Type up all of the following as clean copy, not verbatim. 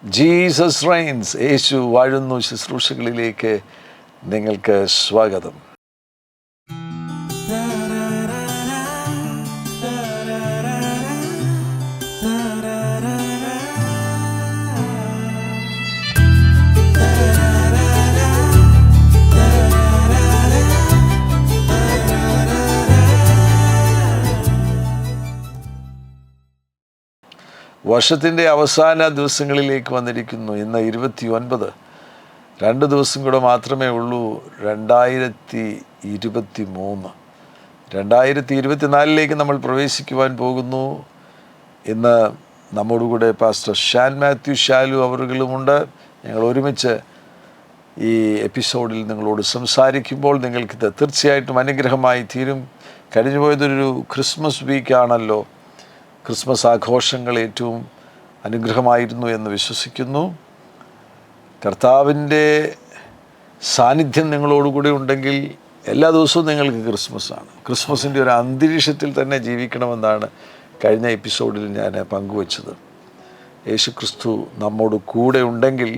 Jesus Reigns, യേശു വാഴുന്നു ശുശ്രൂഷകളിലേക്ക് നിങ്ങൾക്ക് സ്വാഗതം. വർഷത്തിൻ്റെ അവസാന ദിവസങ്ങളിലേക്ക് വന്നിരിക്കുന്നു. ഇന്ന് 29. 2 ദിവസം കൂടെ മാത്രമേ ഉള്ളൂ 2023. 2024 നമ്മൾ പ്രവേശിക്കുവാൻ പോകുന്നു. ഇന്ന് നമ്മോടുകൂടെ പാസ്റ്റർ ഷാൻ മാത്യു ഷാലു അവറുകളുമുണ്ട്. ഞങ്ങൾ ഒരുമിച്ച് ഈ എപ്പിസോഡിൽ നിങ്ങളോട് സംസാരിക്കുമ്പോൾ നിങ്ങൾക്കിത് തീർച്ചയായിട്ടും അനുഗ്രഹമായി തീരും. കഴിഞ്ഞു പോയതൊരു ക്രിസ്മസ് വീക്കാണല്ലോ. ക്രിസ്മസ് ആഘോഷങ്ങൾ ഏറ്റവും അനുഗ്രഹമായിരുന്നു എന്ന് വിശ്വസിക്കുന്നു. കർത്താവിൻ്റെ സാന്നിധ്യം നിങ്ങളോടുകൂടി ഉണ്ടെങ്കിൽ എല്ലാ ദിവസവും നിങ്ങൾക്ക് ക്രിസ്മസാണ്. ക്രിസ്മസിൻ്റെ ഒരു അന്തരീക്ഷത്തിൽ തന്നെ ജീവിക്കണമെന്നാണ് കഴിഞ്ഞ എപ്പിസോഡിൽ ഞാൻ പങ്കുവച്ചത്. യേശുക്രിസ്തു നമ്മോട് കൂടെ ഉണ്ടെങ്കിൽ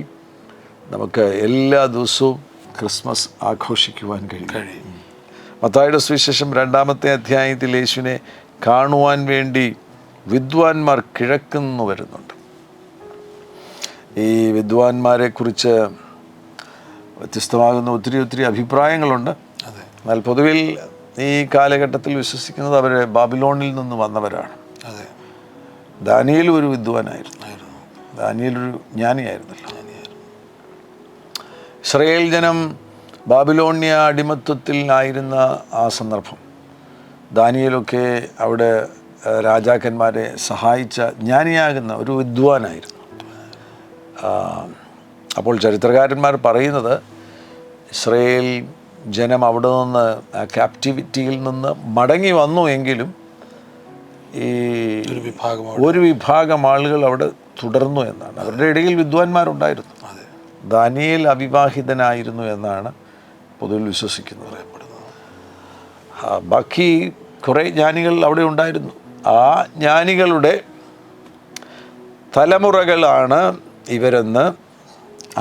നമുക്ക് എല്ലാ ദിവസവും ക്രിസ്മസ് ആഘോഷിക്കുവാൻ കഴിയും. മത്തായിയുടെ സുവിശേഷം 2-ാമത്തെ അധ്യായത്തിൽ യേശുവിനെ കാണുവാൻ വേണ്ടി വിദ്വാൻമാർ കിഴക്കുനിന്ന് വരുന്നുണ്ട്. ഈ വിദ്വാൻമാരെ കുറിച്ച് വ്യത്യസ്തമാകുന്ന ഒത്തിരി അഭിപ്രായങ്ങളുണ്ട്. എന്നാൽ പൊതുവിൽ ഈ കാലഘട്ടത്തിൽ വിശ്വസിക്കുന്നത് അവർ ബാബിലോണിൽ നിന്ന് വന്നവരാണ്. ദാനിയേൽ ഒരു വിദ്വാനായിരുന്നു. ദാനിയേൽ ഒരു ജ്ഞാനിയായിരുന്നല്ലോ. ഇസ്രായേൽ ജനം ബാബിലോണിയ അടിമത്വത്തിൽ ആയിരുന്ന ആ സന്ദർഭം ദാനിയേലൊക്കെ അവിടെ രാജാക്കന്മാരെ സഹായിച്ച ജ്ഞാനിയാകുന്ന ഒരു വിദ്വാനായിരുന്നു. അപ്പോൾ ചരിത്രകാരന്മാർ പറയുന്നത് ഇസ്രായേൽ ജനം അവിടെ നിന്ന് ആ ക്യാപ്റ്റിവിറ്റിയിൽ നിന്ന് മടങ്ങി വന്നു എങ്കിലും ഈ ഒരു വിഭാഗം ആളുകൾ അവിടെ തുടർന്നു എന്നാണ്. അവരുടെ ഇടയിൽ വിദ്വാൻമാരുണ്ടായിരുന്നു. ദാനിയേൽ അവിവാഹിതനായിരുന്നു എന്നാണ് പൊതുവിൽ വിശ്വസിക്കുന്നത്. ബാക്കി കുറേ ജ്ഞാനികൾ അവിടെ ഉണ്ടായിരുന്നു. ആ ജ്ഞാനികളുടെ തലമുറകളാണ് ഇവരെന്ന്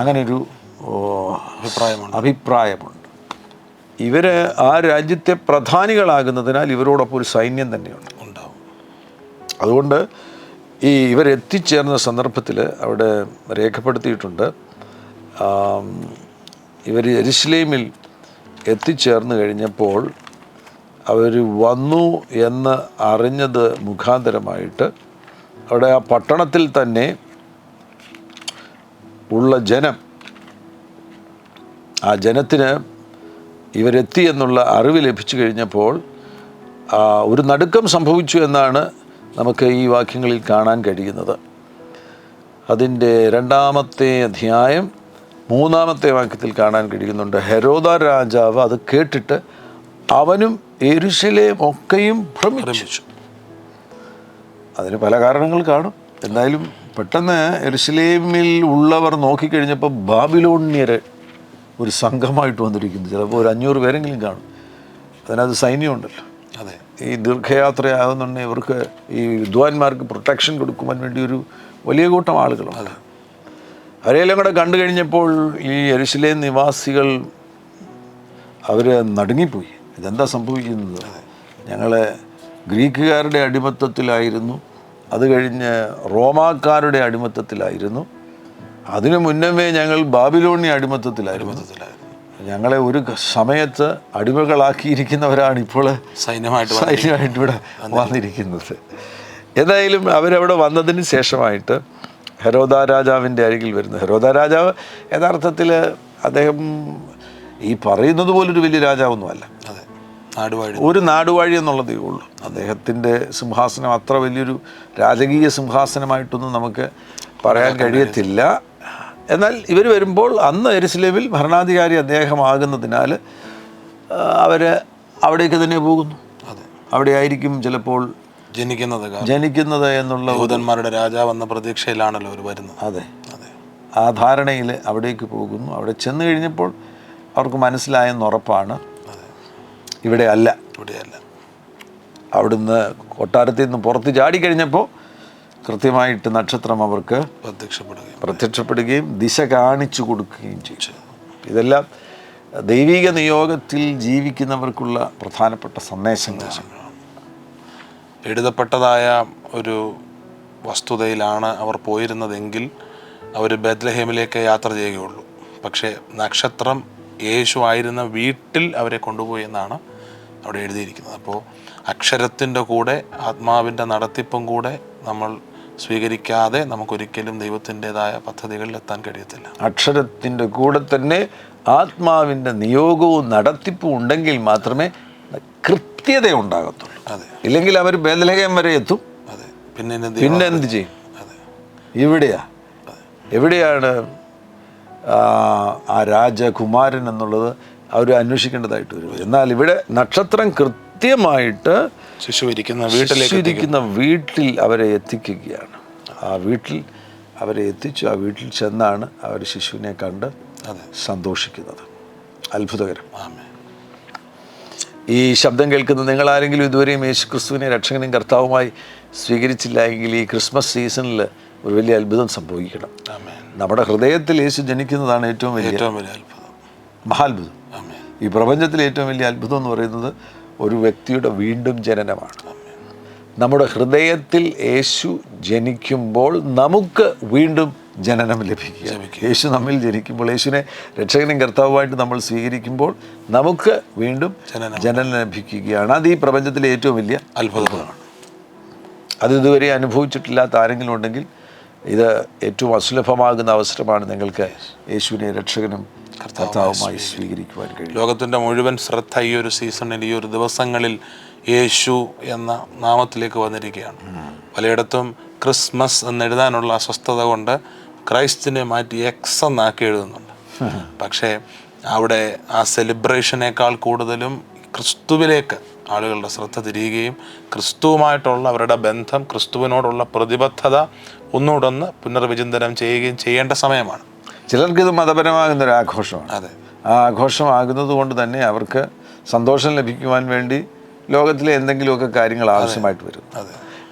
അങ്ങനൊരു അഭിപ്രായമുണ്ട്. ഇവർ ആ രാജ്യത്തെ പ്രധാനികളാകുന്നതിനാൽ ഇവരോടൊപ്പം ഒരു സൈന്യം തന്നെയുണ്ട് ഉണ്ടാവും. അതുകൊണ്ട് ഈ ഇവരെത്തിച്ചേർന്ന സന്ദർഭത്തിൽ അവിടെ രേഖപ്പെടുത്തിയിട്ടുണ്ട്, ഇവർ യെരുശലേമിൽ എത്തിച്ചേർന്ന് കഴിഞ്ഞപ്പോൾ അവർ വന്നു എന്ന് അറിഞ്ഞത് മുഖാന്തരമായിട്ട് അവിടെ ആ പട്ടണത്തിൽ തന്നെ ഉള്ള ജനം, ആ ജനത്തിന് ഇവരെത്തി എന്നുള്ള അറിവ് ലഭിച്ചു കഴിഞ്ഞപ്പോൾ ഒരു നടുക്കം സംഭവിച്ചു എന്നാണ് നമുക്ക് ഈ വാക്യങ്ങളിൽ കാണാൻ കഴിയുന്നത്. അതിൻ്റെ 2-ാമത്തെ അധ്യായം 3-ാമത്തെ വാക്യത്തിൽ കാണാൻ കഴിയുന്നുണ്ട്. ഹെരോദ രാജാവ് അത് കേട്ടിട്ട് അവനും യെരുശലേം ഒക്കെയും ഭ്രമിച്ചു. അതിന് പല കാരണങ്ങൾ കാണും. എന്തായാലും പെട്ടെന്ന് യെരുശലേമിൽ ഉള്ളവർ നോക്കിക്കഴിഞ്ഞപ്പോൾ ബാബിലോണ്യർ ഒരു സംഘമായിട്ട് വന്നിരിക്കുന്നു. ചിലപ്പോൾ ഒരു 500 പേരെങ്കിലും കാണും. അതിനകത്ത് സൈന്യമുണ്ടല്ലോ. അതെ, ഈ ദീർഘയാത്രയാകുന്നുണ്ടെങ്കിൽ ഇവർക്ക് ഈ വിദ്വാൻമാർക്ക് പ്രൊട്ടക്ഷൻ കൊടുക്കുവാൻ വേണ്ടി ഒരു വലിയ കൂട്ടം ആളുകളുണ്ട്. അവരെല്ലാം കൂടെ കണ്ടു കഴിഞ്ഞപ്പോൾ ഈ യെരുശലേം നിവാസികൾ അവർ നടുങ്ങിപ്പോയി. ഇതെന്താ സംഭവിക്കുന്നത്? ഞങ്ങൾ ഗ്രീക്കുകാരുടെ അടിമത്തത്തിലായിരുന്നു, അത് കഴിഞ്ഞ് റോമാക്കാരുടെ അടിമത്തത്തിലായിരുന്നു, അതിനു മുന്നമേ ഞങ്ങൾ ബാബിലോണിയ അടിമത്തത്തിലായിരുന്നു. ഞങ്ങളെ ഒരു സമയത്ത് അടിമകളാക്കിയിരിക്കുന്നവരാണ് ഇപ്പോൾ സൈന്യമായിട്ട് ഇവിടെ വന്നിരിക്കുന്നത്. എന്തായാലും അവരവിടെ വന്നതിന് ശേഷമായിട്ട് ഹെരോദ രാജാവിൻ്റെ അരികിൽ വരുന്നു. ഹെരോദ രാജാവ് യഥാർത്ഥത്തിൽ അദ്ദേഹം ഈ പറയുന്നത് പോലൊരു വലിയ രാജാവൊന്നുമല്ല. ഒരു നാടുവാഴി എന്നുള്ളതേ ഉള്ളൂ. അദ്ദേഹത്തിൻ്റെ സിംഹാസനം അത്ര വലിയൊരു രാജകീയ സിംഹാസനമായിട്ടൊന്നും നമുക്ക് പറയാൻ കഴിയത്തില്ല. എന്നാൽ ഇവർ വരുമ്പോൾ അന്ന് യെരുശലേമിൽ ഭരണാധികാരി അദ്ദേഹമാകുന്നതിനാൽ അവർ അവിടേക്ക് തന്നെ പോകുന്നു. അവിടെ ആയിരിക്കും ചിലപ്പോൾ ജനിക്കുന്നത് എന്നുള്ള യഹൂദന്മാരുടെ രാജാവ് എന്ന പ്രതീക്ഷയിലാണല്ലോ അവർ വരുന്നത്. അതെ, ആ ധാരണയിൽ അവിടേക്ക് പോകുന്നു. അവിടെ ചെന്ന് കഴിഞ്ഞപ്പോൾ അവർക്ക് മനസ്സിലായെന്ന് ഉറപ്പാണ്, ഇവിടെയല്ല. അവിടുന്ന് കൊട്ടാരത്തിൽ നിന്ന് പുറത്ത് ചാടിക്കഴിഞ്ഞപ്പോൾ കൃത്യമായിട്ട് നക്ഷത്രം അവർക്ക് പ്രത്യക്ഷപ്പെടുകയും ദിശ കാണിച്ചു കൊടുക്കുകയും ചെയ്തു. ഇതെല്ലാം ദൈവിക നിയോഗത്തിൽ ജീവിക്കുന്നവർക്കുള്ള പ്രധാനപ്പെട്ട സന്ദേശങ്ങളാണ്. എഴുതപ്പെട്ടതായ ഒരു വസ്തുതയിലാണ് അവർ പോയിരുന്നതെങ്കിൽ അവർ ബേത്ലഹേമിലേക്ക് യാത്ര ചെയ്യുകയുള്ളൂ. പക്ഷേ നക്ഷത്രം യേശു ആയിരുന്ന വീട്ടിൽ അവരെ കൊണ്ടുപോയി എന്നാണ് അവിടെ എഴുതിയിരിക്കുന്നത്. അപ്പോൾ അക്ഷരത്തിൻ്റെ കൂടെ ആത്മാവിൻ്റെ നടത്തിപ്പും കൂടെ നമ്മൾ സ്വീകരിക്കാതെ നമുക്കൊരിക്കലും ദൈവത്തിൻ്റെതായ പദ്ധതികളിൽ എത്താൻ കഴിയത്തില്ല. അക്ഷരത്തിൻ്റെ കൂടെ തന്നെ ആത്മാവിൻ്റെ നിയോഗവും നടത്തിപ്പും ഉണ്ടെങ്കിൽ മാത്രമേ കൃത്യത ഉണ്ടാകത്തുള്ളൂ. അതെ, ഇല്ലെങ്കിൽ അവർ ബേത്ലഹേം വരെ എത്തും. അതെ, പിന്നെ എന്ത് ചെയ്യും? എവിടെയാണ് ആ രാജകുമാരൻ എന്നുള്ളത് അവർ അന്വേഷിക്കേണ്ടതായിട്ട് വരും. എന്നാൽ ഇവിടെ നക്ഷത്രം കൃത്യമായിട്ട് ശിശു ഇരിക്കുന്ന വീട്ടിൽ അവരെ എത്തിക്കുകയാണ്. ആ വീട്ടിൽ അവരെ എത്തിച്ചു. ആ വീട്ടിൽ ചെന്നാണ് അവർ ശിശുവിനെ കണ്ട് സന്തോഷിക്കുന്നത്. അത്ഭുതകരം. ഈ ശബ്ദം കേൾക്കുന്ന നിങ്ങൾ ആരെങ്കിലും ഇതുവരെയും യേശു ക്രിസ്തുവിനെ രക്ഷകനും കർത്താവുമായി സ്വീകരിച്ചില്ല എങ്കിൽ ഈ ക്രിസ്മസ് സീസണിൽ ഒരു വലിയ അത്ഭുതം സംഭവിക്കണം. നമ്മുടെ ഹൃദയത്തിൽ യേശു ജനിക്കുന്നതാണ് ഏറ്റവും വലിയ മഹാത്ഭുതം. ഈ പ്രപഞ്ചത്തിലെ ഏറ്റവും വലിയ അത്ഭുതം എന്ന് പറയുന്നത് ഒരു വ്യക്തിയുടെ വീണ്ടും ജനനമാണ്. നമ്മുടെ ഹൃദയത്തിൽ യേശു ജനിക്കുമ്പോൾ നമുക്ക് വീണ്ടും ജനനം ലഭിക്കുക. യേശു നമ്മിൽ ജനിക്കുമ്പോൾ, യേശുവിനെ രക്ഷകനും കർത്താവുമായിട്ട് നമ്മൾ സ്വീകരിക്കുമ്പോൾ നമുക്ക് വീണ്ടും ജനനം ലഭിക്കുകയാണ്. അത് ഈ പ്രപഞ്ചത്തിലെ ഏറ്റവും വലിയ അത്ഭുതമാണ്. അത് ഇതുവരെ അനുഭവിച്ചിട്ടില്ലാത്ത ആരെങ്കിലും ഉണ്ടെങ്കിൽ ഇത് ഏറ്റവും അസുലഭമാകുന്ന അവസരമാണ് നിങ്ങൾക്ക് യേശുവിനെ രക്ഷകനും കർത്താവുമായി സ്വീകരിക്കുവാൻ കഴിയും. ലോകത്തിൻ്റെ മുഴുവൻ ശ്രദ്ധ ഈ ഒരു സീസണിൽ, ഈ ഒരു ദിവസങ്ങളിൽ യേശു എന്ന നാമത്തിലേക്ക് വന്നിരിക്കുകയാണ്. പലയിടത്തും ക്രിസ്മസ് എന്നെഴുതാനുള്ള അസ്വസ്ഥത കൊണ്ട് ക്രൈസ്റ്റിനെ മാറ്റി എക്സ് എന്നാക്കി എഴുതുന്നുണ്ട്. പക്ഷേ അവിടെ ആ സെലിബ്രേഷനേക്കാൾ കൂടുതലും ക്രിസ്തുവിലേക്ക് ആളുകളുടെ ശ്രദ്ധ തിരിയുകയും ക്രിസ്തുവുമായിട്ടുള്ള അവരുടെ ബന്ധം, ക്രിസ്തുവിനോടുള്ള പ്രതിബദ്ധത ഒന്നുകൂടൊന്ന് പുനർവിചിന്തനം ചെയ്യുകയും ചെയ്യേണ്ട സമയമാണ്. ചിലർക്കിത് മതപരമാകുന്നൊരു ആഘോഷമാണ്. അതെ, ആ ആഘോഷമാകുന്നത് കൊണ്ട് തന്നെ അവർക്ക് സന്തോഷം ലഭിക്കുവാൻ വേണ്ടി ലോകത്തിലെ എന്തെങ്കിലുമൊക്കെ കാര്യങ്ങൾ ആവശ്യമായിട്ട് വരും.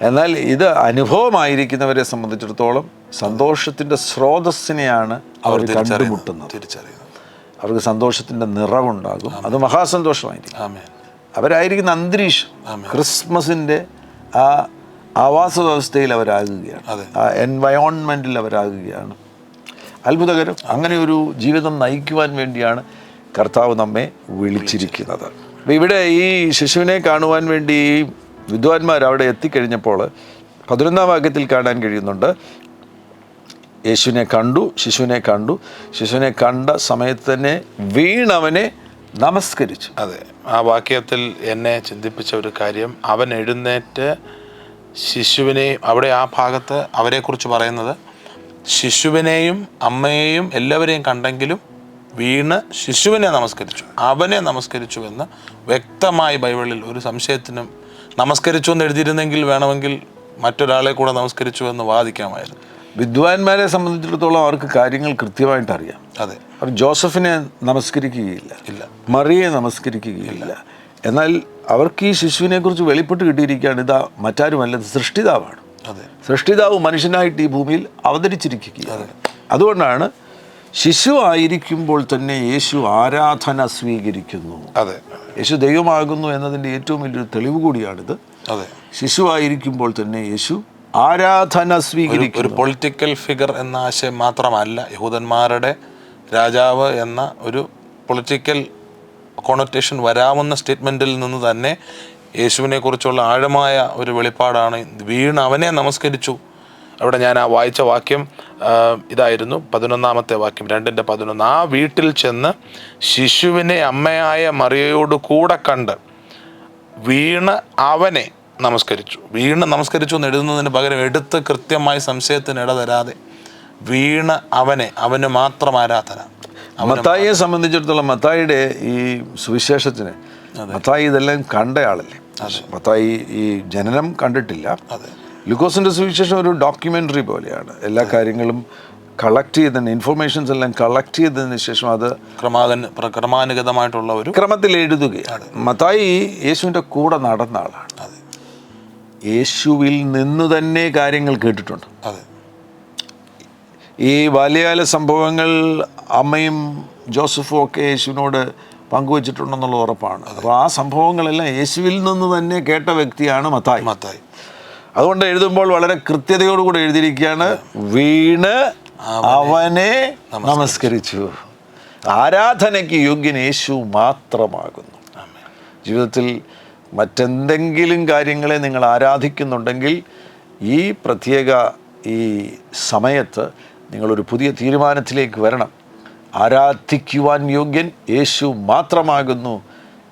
എന്നാൽ ഇത് അനുഭവമായിരിക്കുന്നവരെ സംബന്ധിച്ചിടത്തോളം സന്തോഷത്തിൻ്റെ സ്രോതസ്സിനെയാണ് അവർ കണ്ടുമുട്ടുന്നത്. അവർക്ക് സന്തോഷത്തിൻ്റെ നിറവുണ്ടാകും. അത് മഹാസന്തോഷമായിരിക്കും. അവരായിരിക്കുന്ന അന്തരീക്ഷം ക്രിസ്മസിൻ്റെ ആ ആവാസ വ്യവസ്ഥയിൽ അവരാകുകയാണ്, ആ എൻവയോൺമെൻറ്റിൽ അവരാകുകയാണ്. അത്ഭുതകരം. അങ്ങനെ ഒരു ജീവിതം നയിക്കുവാൻ വേണ്ടിയാണ് കർത്താവ് നമ്മെ വിളിച്ചിരിക്കുന്നത്. അപ്പോൾ ഇവിടെ ഈ ശിശുവിനെ കാണുവാൻ വേണ്ടി വിദ്വാൻമാർ അവിടെ എത്തിക്കഴിഞ്ഞപ്പോൾ 11-ാം വാക്യത്തിൽ കാണാൻ കഴിയുന്നുണ്ട്, യേശുവിനെ കണ്ടു, ശിശുവിനെ കണ്ട സമയത്ത് തന്നെ വീണവനെ നമസ്കരിച്ചു. അതെ, ആ വാക്യത്തിൽ എന്നെ ചിന്തിപ്പിച്ച ഒരു കാര്യം, അവൻ എഴുന്നേറ്റ് ശിശുവിനെയും, അവിടെ ആ ഭാഗത്ത് അവരെക്കുറിച്ച് പറയുന്നത് ശിശുവിനെയും അമ്മയെയും എല്ലാവരെയും കണ്ടെങ്കിലും വീണ് ശിശുവിനെ നമസ്കരിച്ചു, അവനെ നമസ്കരിച്ചു എന്ന് വ്യക്തമായി ബൈബിളിൽ ഒരു സംശയത്തിനും, നമസ്കരിച്ചു എന്ന് എഴുതിയിരുന്നെങ്കിൽ വേണമെങ്കിൽ മറ്റൊരാളെ കൂടെ നമസ്കരിച്ചു എന്ന് വാദിക്കാമായിരുന്നു. വിദ്വാൻമാരെ സംബന്ധിച്ചിടത്തോളം അവർക്ക് കാര്യങ്ങൾ കൃത്യമായിട്ട് അറിയാം. അതെ, അവർ ജോസഫിനെ നമസ്കരിക്കുകയില്ല, മറിയെ നമസ്കരിക്കുകയില്ല. എന്നാൽ അവർക്ക് ഈ ശിശുവിനെ കുറിച്ച് വെളിപ്പെട്ട് കിട്ടിയിരിക്കുകയാണ്, ഇതാ മറ്റാരുമല്ല, സൃഷ്ടിതാവാണ്. സൃഷ്ടിതാവ് മനുഷ്യനായിട്ട് ഈ ഭൂമിയിൽ അവതരിച്ചിരിക്കുകയാണ്. അതുകൊണ്ടാണ് ശിശു ആയിരിക്കുമ്പോൾ തന്നെ യേശു ആരാധന സ്വീകരിക്കുന്നു. യേശു ദൈവമാകുന്നു എന്നതിൻ്റെ ഏറ്റവും വലിയൊരു തെളിവ് കൂടിയാണിത്. ശിശു ആയിരിക്കുമ്പോൾ തന്നെ യേശു ആരാധന സ്വീകരിക്കും. ഒരു പൊളിറ്റിക്കൽ ഫിഗർ എന്ന ആശയം മാത്രമല്ല, യഹൂദന്മാരുടെ രാജാവ് എന്ന ഒരു പൊളിറ്റിക്കൽ കോണറ്റേഷൻ വരാവുന്ന സ്റ്റേറ്റ്മെൻറ്റിൽ നിന്ന് തന്നെ യേശുവിനെ കുറിച്ചുള്ള ആഴമായ ഒരു വെളിപ്പാടാണ്. വീണ് അവനെ നമസ്കരിച്ചു. അവിടെ ഞാൻ ആ വായിച്ച വാക്യം ഇതായിരുന്നു, 11-ാമത്തെ വാക്യം, 2:11. ആ വീട്ടിൽ ചെന്ന് ശിശുവിനെ അമ്മയായ മറിയയോട് കൂടെ കണ്ട് വീണ് അവനെ നമസ്കരിച്ചു. വീണ് നമസ്കരിച്ചു എന്ന് എഴുതുന്നതിന് പകരം എടുത്ത് കൃത്യമായി സംശയത്തിന് ഇട തരാതെ വീണ് അവന് മാത്രം ആരാധന. മത്തായിയെ സംബന്ധിച്ചിടത്തോളം മത്തായിയുടെ ഈ സുവിശേഷത്തിന് മത്തായി ഇതെല്ലാം കണ്ടയാളല്ലേ. മത്തായി ഈ ജനനം കണ്ടിട്ടില്ല. ലൂക്കോസിൻ്റെ സുവിശേഷം ഒരു ഡോക്യുമെൻ്ററി പോലെയാണ്. എല്ലാ കാര്യങ്ങളും കളക്ട് ചെയ്തതിന്, ഇൻഫർമേഷൻസ് എല്ലാം കളക്ട് ചെയ്തതിന് ശേഷം അത് ക്രമാനുഗതമായിട്ടുള്ള ഒരു ക്രമത്തിൽ എഴുതുകയാണ്. മത്തായി യേശുവിൻ്റെ കൂടെ നടന്ന ആളാണ്. യേശുവിൽ നിന്ന് തന്നെ കാര്യങ്ങൾ കേട്ടിട്ടുണ്ട്. അതെ. ഈ ബാല്യകാല സംഭവങ്ങൾ അമ്മയും ജോസഫും ഒക്കെ യേശുവിനോട് പങ്കുവച്ചിട്ടുണ്ടെന്നുള്ള ഉറപ്പാണ്. അപ്പോൾ ആ സംഭവങ്ങളെല്ലാം യേശുവിൽ നിന്ന് തന്നെ കേട്ട വ്യക്തിയാണ് മത്തായി. അതുകൊണ്ട് എഴുതുമ്പോൾ വളരെ കൃത്യതയോടുകൂടി എഴുതിയിരിക്കുകയാണ്, വീണ് അവനെ നമസ്കരിച്ചു. ആരാധനയ്ക്ക് യോഗ്യൻ യേശു മാത്രമാകുന്നു. ജീവിതത്തിൽ മറ്റെന്തെങ്കിലും കാര്യങ്ങളെ നിങ്ങൾ ആരാധിക്കുന്നുണ്ടെങ്കിൽ ഈ പ്രത്യേക ഈ സമയത്ത് നിങ്ങളൊരു പുതിയ തീരുമാനത്തിലേക്ക് വരണം. ആരാധിക്കുവാൻ യോഗ്യൻ യേശു മാത്രമാകുന്നു.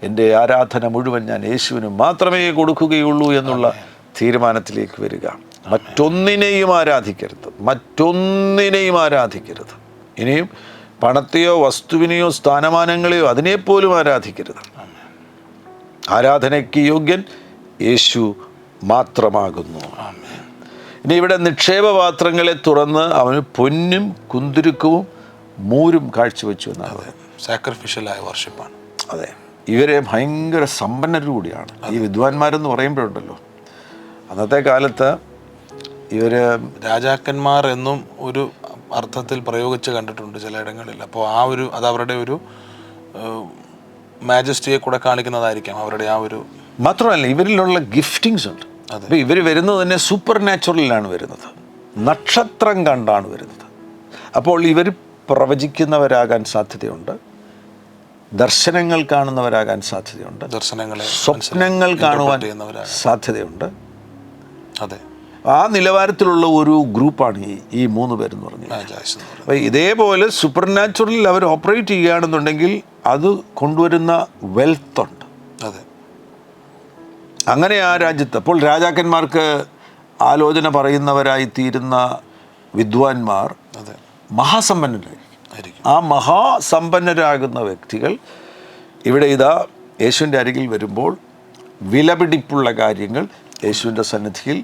എൻ്റെ ആരാധന മുഴുവൻ ഞാൻ യേശുവിന് മാത്രമേ കൊടുക്കുകയുള്ളൂ എന്നുള്ള തീരുമാനത്തിലേക്ക് വരിക. മറ്റൊന്നിനെയും ആരാധിക്കരുത്. ഇനിയും പണത്തെയോ വസ്തുവിനെയോ സ്ഥാനമാനങ്ങളെയോ അതിനെപ്പോലും ആരാധിക്കരുത്. ആരാധനയ്ക്ക് യോഗ്യൻ യേശു മാത്രമാകുന്നു. ഇനി ഇവിടെ നിക്ഷേപപാത്രങ്ങളെ തുറന്ന് അവന് പൊന്നും കുന്തുരുക്കവും മൂരും കാഴ്ചവെച്ചു എന്നാണ്. സാക്രിഫിഷ്യലായ വർഷിപ്പാണ്. അതെ, ഇവരെ ഭയങ്കര സമ്പന്നർ കൂടിയാണ് ഈ വിദ്വാൻമാരെന്ന് പറയുമ്പോഴുണ്ടല്ലോ. അന്നത്തെ കാലത്ത് ഇവർ രാജാക്കന്മാർ എന്നും ഒരു അർത്ഥത്തിൽ പ്രയോഗിച്ച് കണ്ടിട്ടുണ്ട് ചിലയിടങ്ങളിൽ. അപ്പോൾ അത് അവരുടെ ഒരു മാജസ്റ്റിയെ കൂടെ കാണിക്കുന്നതായിരിക്കാം അവരുടെ ആ ഒരു. മാത്രമല്ല ഇവരിലുള്ള ഗിഫ്റ്റിങ്സ് ഉണ്ട്. അപ്പോൾ ഇവർ വരുന്നത് തന്നെ സൂപ്പർ നാച്ചുറലിലാണ് വരുന്നത്, നക്ഷത്രം കണ്ടാണ് വരുന്നത്. അപ്പോൾ ഇവർ പ്രവചിക്കുന്നവരാകാൻ സാധ്യതയുണ്ട്, ദർശനങ്ങൾ കാണുന്നവരാകാൻ സാധ്യതയുണ്ട്, സ്വപ്നങ്ങൾ കാണുവാൻ സാധ്യതയുണ്ട്. അതെ, ആ നിലവാരത്തിലുള്ള ഒരു ഗ്രൂപ്പാണ് ഈ 3 പേരെന്ന് പറഞ്ഞത്. അപ്പോൾ ഇതേപോലെ സൂപ്പർ നാച്ചുറലിൽ അവർ ഓപ്പറേറ്റ് ചെയ്യുകയാണെന്നുണ്ടെങ്കിൽ അത് കൊണ്ടുവരുന്ന വെൽത്ത് ഉണ്ട്. അതെ, അങ്ങനെ ആ രാജ്യത്ത് അപ്പോൾ രാജാക്കന്മാർക്ക് ആലോചന പറയുന്നവരായി തീരുന്ന വിദ്വാൻമാർ മഹാസമ്പന്നരായിരിക്കും. ആ മഹാസമ്പന്നരാകുന്ന വ്യക്തികൾ ഇവിടെ യേശുവിൻ്റെ അരികിൽ വരുമ്പോൾ വിലപിടിപ്പുള്ള കാര്യങ്ങൾ യേശുവിൻ്റെ സന്നിധിയിൽ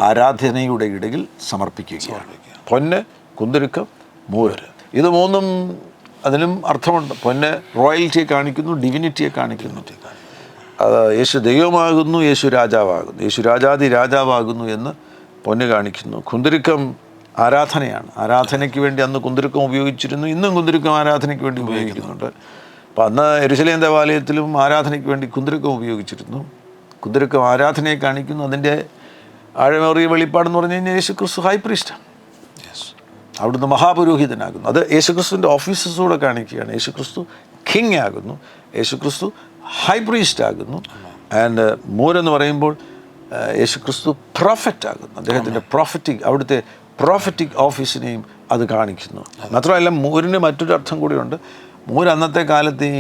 ആരാധനയുടെ ഇടയിൽ സമർപ്പിക്കുകയാണ്. പൊന്ന്, കുന്തുരുക്കം, മൂര്, ഇത് 3 അതിനും അർത്ഥമുണ്ട്. പൊന്ന് റോയൽറ്റിയെ കാണിക്കുന്നു, ഡിവിനിറ്റിയെ കാണിക്കുന്നു. യേശു ദൈവമാകുന്നു, യേശു രാജാവാകുന്നു, യേശു രാജാതി രാജാവാകുന്നു എന്ന് പൊന്ന് കാണിക്കുന്നു. കുന്തുരുക്കം ആരാധനയാണ്. ആരാധനയ്ക്ക് വേണ്ടി അന്ന് കുന്തുരുക്കം ഉപയോഗിച്ചിരുന്നു, ഇന്നും കുന്തുരുക്കം ആരാധനയ്ക്ക് വേണ്ടി ഉപയോഗിക്കുന്നുണ്ട്. അപ്പം അന്ന് യെരുശലേം ദേവാലയത്തിലും ആരാധനയ്ക്ക് വേണ്ടി കുന്തുരുക്കം ഉപയോഗിച്ചിരുന്നു. കുന്തുരുക്കം ആരാധനയെ കാണിക്കുന്നു. അതിൻ്റെ ആഴമേറിയ വെളിപ്പാടെന്ന് പറഞ്ഞു കഴിഞ്ഞാൽ യേശു ക്രിസ്തു ഹൈ പ്രീസ്റ്റാണ്. അവിടുന്ന് മഹാപുരോഹിതനാകുന്നു. അത് യേശുക്രിസ്തുവിൻ്റെ ഓഫീസസൂടെ കാണിക്കുകയാണ്. യേശുക്രിസ്തു കിങ് ആകുന്നു, യേശുക്രിസ്തു ഹൈ പ്രീസ്റ്റ് ആകുന്നു. ആൻഡ് മൂരെന്ന് പറയുമ്പോൾ യേശുക്രിസ്തു പ്രോഫറ്റ് ആകുന്നു. അദ്ദേഹത്തിൻ്റെ അവിടുത്തെ പ്രോഫറ്റിക് ഓഫീസിനെയും അത് കാണിക്കുന്നു. മാത്രമല്ല മൂരിന് മറ്റൊരു അർത്ഥം കൂടിയുണ്ട്. മൂര് അന്നത്തെ കാലത്ത് ഈ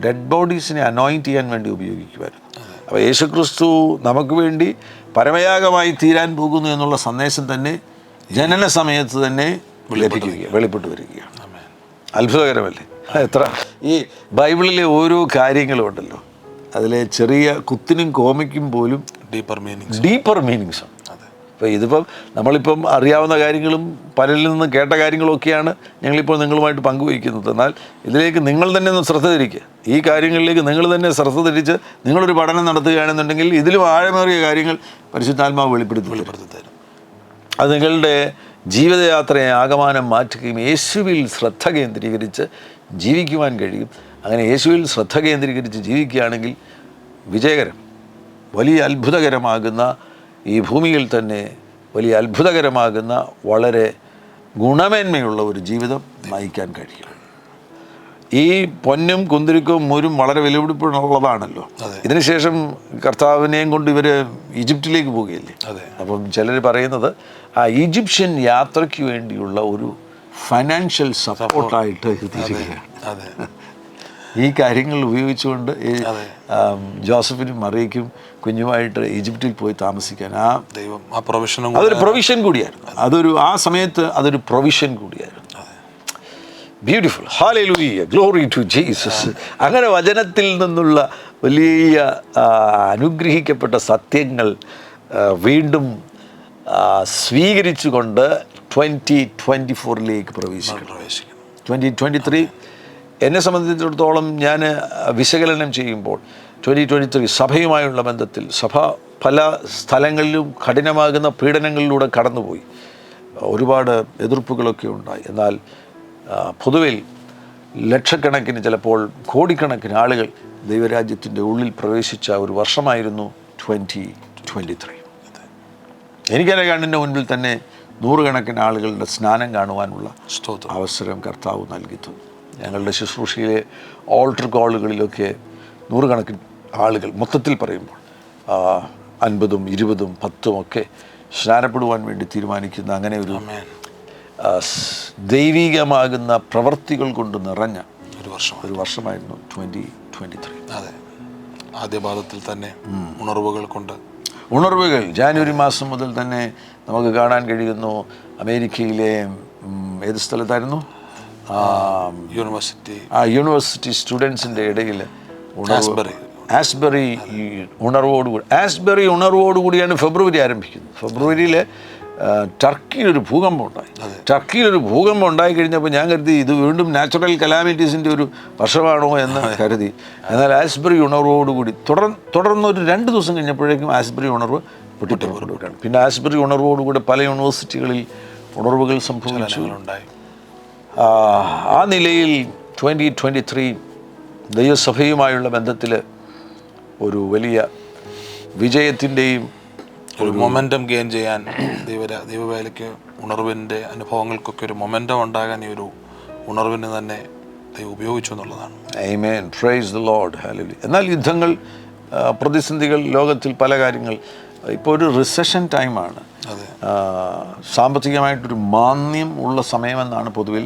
ഡെഡ് ബോഡീസിനെ അനോയിൻറ്റ് ചെയ്യാൻ വേണ്ടി ഉപയോഗിക്കുമായിരുന്നു. അപ്പോൾ യേശുക്രിസ്തു നമുക്ക് വേണ്ടി പരമയാഗമായി തീരാൻ പോകുന്നു എന്നുള്ള സന്ദേശം തന്നെ ജനന സമയത്ത് തന്നെ വെളിപ്പെട്ടു വരികയാണ്. അത്ഭുതകരമല്ലേ? ഈ ബൈബിളിലെ ഓരോ കാര്യങ്ങളും ഉണ്ടല്ലോ, അതിലെ ചെറിയ കുത്തിനും കോമയ്ക്കും പോലും ഡീപ്പർ മീനിങ്സ്. അപ്പോൾ ഇതിപ്പം നമ്മളിപ്പം അറിയാവുന്ന കാര്യങ്ങളും പലരിൽ നിന്നും കേട്ട കാര്യങ്ങളൊക്കെയാണ് ഞങ്ങളിപ്പോൾ നിങ്ങളുമായിട്ട് പങ്കുവയ്ക്കുന്നത്. എന്നാൽ ഇതിലേക്ക് നിങ്ങൾ തന്നെ ഒന്ന് ശ്രദ്ധ തിരിക്കുക. ഈ കാര്യങ്ങളിലേക്ക് നിങ്ങൾ തന്നെ ശ്രദ്ധ തിരിച്ച് നിങ്ങളൊരു പഠനം നടത്തുകയാണെന്നുണ്ടെങ്കിൽ ഇതിലും ആഴമേറിയ കാര്യങ്ങൾ പരിശുദ്ധാത്മാവ് വെളിപ്പെടുത്തി തരും. അത് നിങ്ങളുടെ ജീവിതയാത്രയെ ആകമാനം മാറ്റുകയും യേശുവിൽ ശ്രദ്ധ കേന്ദ്രീകരിച്ച് ജീവിക്കുവാൻ കഴിയും. അങ്ങനെ യേശുവിൽ ശ്രദ്ധ കേന്ദ്രീകരിച്ച് ജീവിക്കുകയാണെങ്കിൽ വിജയകരം, വലിയ അത്ഭുതകരമാകുന്ന ഈ ഭൂമിയിൽ തന്നെ വലിയ അത്ഭുതകരമാകുന്ന വളരെ ഗുണമേന്മയുള്ള ഒരു ജീവിതം നയിക്കാൻ കഴിയും. ഈ പൊന്നും കുന്തിരിക്കവും മൂരും വളരെ വിലപിടിപ്പുള്ളതാണല്ലോ. ഇതിനുശേഷം കർത്താവിനെയും കൊണ്ട് ഇവർ ഈജിപ്തിലേക്ക് പോവുകയില്ലേ. അപ്പം ചിലർ പറയുന്നത് ആ ഈജിപ്ഷ്യൻ യാത്രയ്ക്ക് വേണ്ടിയുള്ള ഒരു ഫൈനാൻഷ്യൽ സപ്പോർട്ടായിട്ട് എത്തിയിരിക്കുകയാണ്. ഈ കാര്യങ്ങൾ ഉപയോഗിച്ചുകൊണ്ട് ജോസഫിനും മറിയയ്ക്കും കുഞ്ഞുമായിട്ട് ഈജിപ്തിൽ പോയി താമസിക്കാൻ അതൊരു പ്രൊവിഷൻ കൂടിയായിരുന്നു. ആ സമയത്ത് അതൊരു പ്രൊവിഷൻ കൂടിയായിരുന്നു. Beautiful. Hallelujah, glory to Jesus. അങ്ങനെ വചനത്തിൽ നിന്നുള്ള വലിയ അനുഗ്രഹിക്കപ്പെട്ട സത്യങ്ങൾ വീണ്ടും സ്വീകരിച്ചുകൊണ്ട് 2024 പ്രവേശിക്കണം. 2023 എന്നെ സംബന്ധിച്ചിടത്തോളം ഞാൻ വിശകലനം ചെയ്യുമ്പോൾ 2023 സഭയുമായുള്ള ബന്ധത്തിൽ സഭ പല സ്ഥലങ്ങളിലും കഠിനമാകുന്ന പീഡനങ്ങളിലൂടെ കടന്നുപോയി. ഒരുപാട് എതിർപ്പുകളൊക്കെ ഉണ്ടായി. എന്നാൽ പൊതുവിൽ ലക്ഷക്കണക്കിന്, ചിലപ്പോൾ കോടിക്കണക്കിന് ആളുകൾ ദൈവരാജ്യത്തിൻ്റെ ഉള്ളിൽ പ്രവേശിച്ച ഒരു വർഷമായിരുന്നു 2023. എനിക്കെൻ്റെ കണ്ണിൻ്റെ മുൻപിൽ തന്നെ നൂറുകണക്കിന് ആളുകളുടെ സ്നാനം കാണുവാനുള്ള അവസരം കർത്താവ് നൽകി തന്നു. ഞങ്ങളുടെ ശുശ്രൂഷയിലെ ഓൾട്ടർ കോളുകളിലൊക്കെ നൂറുകണക്കിന് ആളുകൾ, മൊത്തത്തിൽ പറയുമ്പോൾ 50, 20, 10 ഒക്കെ സ്നാനപ്പെടുവാൻ വേണ്ടി തീരുമാനിക്കുന്ന അങ്ങനെ ഒരു ദൈവികമാകുന്ന പ്രവൃത്തികൾ കൊണ്ട് നിറഞ്ഞ ഒരു വർഷമായിരുന്നു 2023. അതെ, ആദ്യ പാദത്തിൽ തന്നെ ഉണർവുകൾ ജാനുവരി മാസം മുതൽ തന്നെ നമുക്ക് കാണാൻ കഴിയുന്നു. അമേരിക്കയിലെ ഏത് സ്ഥലത്തായിരുന്നു? യൂണിവേഴ്സിറ്റി സ്റ്റുഡൻസിൻ്റെ ഇടയിൽ ആസ്ബറി ഉണർവോടുകൂടിയാണ് ഫെബ്രുവരി ആരംഭിക്കുന്നത്. ഫെബ്രുവരിയിൽ ടർക്കിയിലൊരു ഭൂകമ്പം ഉണ്ടായി കഴിഞ്ഞപ്പോൾ ഞാൻ കരുതി ഇത് വീണ്ടും നാച്ചുറൽ കലാമിറ്റീസിൻ്റെ ഒരു വർഷമാണോ എന്ന് കരുതി. എന്നാൽ ആസ്ബറി ഉണർവോടുകൂടി തുടർന്നൊരു 2 ദിവസം കഴിഞ്ഞപ്പോഴേക്കും ആസ്ബറി ഉണർവ് പൊട്ടിപ്പുറപ്പെടുകയാണ്. പിന്നെ ആസ്ബറി ഉണർവോടുകൂടി പല യൂണിവേഴ്സിറ്റികളിൽ ഉണർവുകൾ സംഭവിച്ചു. ആ നിലയിൽ 2023 ദൈവസഭയുമായുള്ള ബന്ധത്തിൽ ഒരു വലിയ വിജയത്തിൻ്റെയും ഒരു മൊമെൻറ്റം ഗെയിൻ ചെയ്യാൻ ദൈവവേലയ്ക്ക് ഉണർവിൻ്റെ അനുഭവങ്ങൾക്കൊക്കെ ഒരു മൊമെൻറ്റം ഉണ്ടാകാൻ ഈ ഒരു ഉണർവിന് തന്നെ ദൈവം ഉപയോഗിച്ചു എന്നുള്ളതാണ്. ആമേൻ, പ്രൈസ് ദി ലോർഡ്, ഹല്ലേലൂയ. എന്നാൽ യുദ്ധങ്ങൾ, പ്രതിസന്ധികൾ, ലോകത്തിൽ പല കാര്യങ്ങൾ, ഇപ്പോൾ ഒരു റിസഷൻ ടൈമാണ്. സാമ്പത്തികമായിട്ടൊരു മാന്ദ്യം ഉള്ള സമയമെന്നാണ് പൊതുവിൽ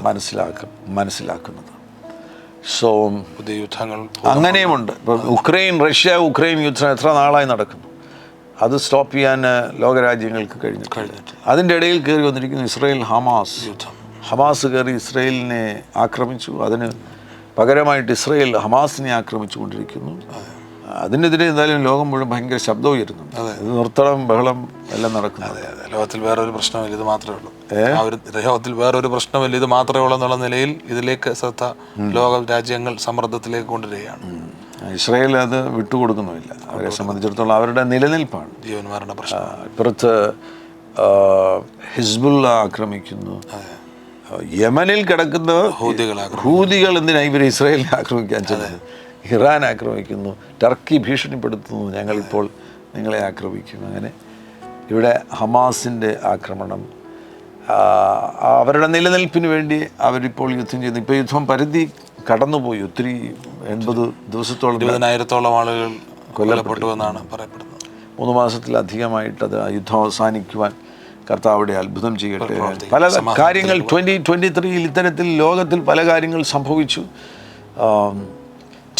മനസ്സിലാക്കുന്നത്. സോ പുതിയ യുദ്ധങ്ങൾ അങ്ങനെയുമുണ്ട്. ഇപ്പോൾ റഷ്യ ഉക്രൈൻ യുദ്ധം എത്ര നാളായി നടക്കുന്നു. അത് സ്റ്റോപ്പ് ചെയ്യാൻ ലോകരാജ്യങ്ങൾക്ക് കഴിഞ്ഞിട്ട് അതിൻ്റെ ഇടയിൽ കയറി വന്നിരിക്കുന്നു ഇസ്രായേൽ ഹമാസ് കയറി ഇസ്രായേലിനെ ആക്രമിച്ചു. അതിന് പകരമായിട്ട് ഇസ്രായേൽ ഹമാസിനെ ആക്രമിച്ചു കൊണ്ടിരിക്കുന്നു. അതിനെതിരെ എന്തായാലും ലോകം മുഴുവൻ ഭയങ്കര ശബ്ദം ഉയരുന്നുണ്ട്. ഇത് നിർത്തണം, ബഹളം എല്ലാം നടക്കുന്നത്. ലോകത്തിൽ വേറൊരു പ്രശ്നമില്ല, ഇത് മാത്രമേ ഉള്ളൂ. ലോകത്തിൽ വേറൊരു പ്രശ്നമില്ല, ഇത് മാത്രമേ ഉള്ളൂ എന്നുള്ള നിലയിൽ ഇതിലേക്ക് ശ്രദ്ധ ലോക രാജ്യങ്ങൾ സമ്മർദ്ദത്തിലേക്ക് കൊണ്ടുവരികയാണ്. ഇസ്രായേൽ അത് വിട്ടുകൊടുക്കുന്നുമില്ല. അവരെ സംബന്ധിച്ചിടത്തോളം അവരുടെ നിലനിൽപ്പാണ് ജീവന്മാരുടെ പ്രശ്നം. ഇപ്പുറത്ത് ഹിസ്ബുള്ള ആക്രമിക്കുന്നു. യമനിൽ കിടക്കുന്ന ഹൂതികൾ എന്തിനാണ് ഇവർ ഇസ്രായേലിനെ ആക്രമിക്കാൻ ചെന്നത്? ഇറാൻ ആക്രമിക്കുന്നു, ടർക്കി ഭീഷണിപ്പെടുത്തുന്നു, ഞങ്ങളിപ്പോൾ നിങ്ങളെ ആക്രമിക്കും. അങ്ങനെ ഇവിടെ ഹമാസിൻ്റെ ആക്രമണം, അവരുടെ നിലനിൽപ്പിന് വേണ്ടി അവരിപ്പോൾ യുദ്ധം ചെയ്യുന്നു. ഇപ്പോൾ യുദ്ധം പരിധി കടന്നുപോയി. ഒത്തിരി 80 ദിവസത്തോളം 20,000-ഓളം ആളുകൾ കൊല്ലപ്പെട്ടു എന്നാണ് പറയപ്പെടുന്നത്. 3 മാസത്തിലധികമായിട്ട് അത് യുദ്ധം അവസാനിക്കുവാൻ കർത്താവിടെ അത്ഭുതം ചെയ്യട്ടെ. പല കാര്യങ്ങൾ 2023 ഇത്തരത്തിൽ ലോകത്തിൽ പല കാര്യങ്ങൾ സംഭവിച്ചു.